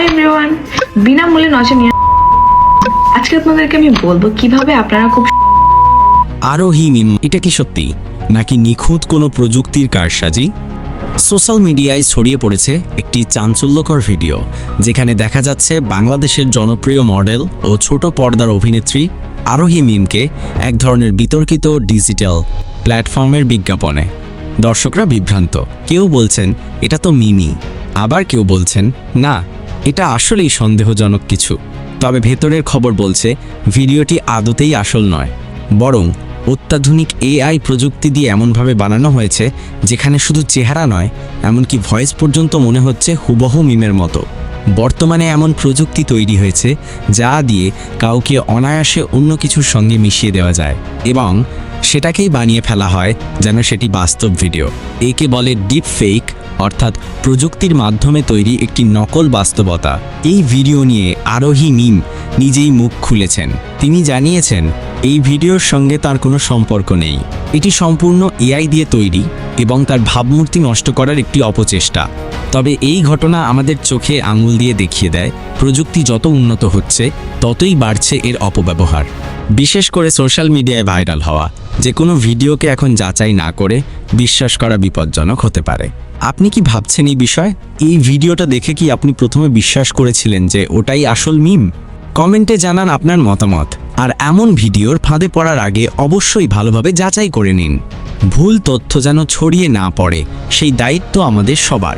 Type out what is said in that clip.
Everyone, বিনামূল্যে নজর নিয়ে আজকে আপনাদেরকে আমি বলবো কিভাবে আপনারা খুব আরোহী মিম, এটা কি সত্যি নাকি নিখুঁত কোনো প্রযুক্তির কারসাজি? সোশ্যাল মিডিয়ায় ছড়িয়ে পড়েছে একটি চাঞ্চল্যকর ভিডিও, যেখানে দেখা যাচ্ছে বাংলাদেশের জনপ্রিয় মডেল ও ছোট পর্দার অভিনেত্রী আরোহী মিমকে এক ধরনের বিতর্কিত ডিজিটাল প্ল্যাটফর্মের বিজ্ঞাপনে। দর্শকরা বিভ্রান্ত, কেউ বলছেন এটা তো মিমি, আবার কেউ বলছেন না, এটা আসলেই সন্দেহজনক কিছু। তবে ভেতরের খবর বলছে ভিডিওটি আদতেই আসল নয়, বরং অত্যাধুনিক এআই প্রযুক্তি দিয়ে এমনভাবে বানানো হয়েছে যেখানে শুধু চেহারা নয়, এমনকি ভয়েস পর্যন্ত মনে হচ্ছে হুবহু মিমের মতো। বর্তমানে এমন প্রযুক্তি তৈরি হয়েছে যা দিয়ে কাউকে অনায়াসে অন্য কিছুর সঙ্গে মিশিয়ে দেওয়া যায় এবং সেটাকেই বানিয়ে ফেলা হয় যেন সেটি বাস্তব ভিডিও। একে বলে ডিপ ফেক, অর্থাৎ প্রযুক্তির মাধ্যমে তৈরি একটি নকল বাস্তবতা। এই ভিডিও নিয়ে আরোহী মিম নিজেই মুখ খুলেছেন। তিনি জানিয়েছেন এই ভিডিওর সঙ্গে তার কোনো সম্পর্ক নেই, এটি সম্পূর্ণ এআই দিয়ে তৈরি এবং তার ভাবমূর্তি নষ্ট করার একটি অপচেষ্টা। তবে এই ঘটনা আমাদের চোখে আঙুল দিয়ে দেখিয়ে দেয় প্রযুক্তি যত উন্নত হচ্ছে ততই বাড়ছে এর অপব্যবহার। বিশেষ করে সোশ্যাল মিডিয়ায় ভাইরাল হওয়া যে কোনো ভিডিওকে এখন যাচাই না করে বিশ্বাস করা বিপজ্জনক হতে পারে। আপনি কি ভাবছেন এই বিষয়ে? এই ভিডিওটা দেখে কি আপনি প্রথমে বিশ্বাস করেছিলেন যে ওটাই আসল মিম? কমেন্টে জানান আপনার মতামত। আর এমন ভিডিওর ফাঁদে পড়ার আগে অবশ্যই ভালোভাবে যাচাই করে নিন। ভুল তথ্য যেন ছড়িয়ে না পড়ে সেই দায়িত্ব আমাদের সবার।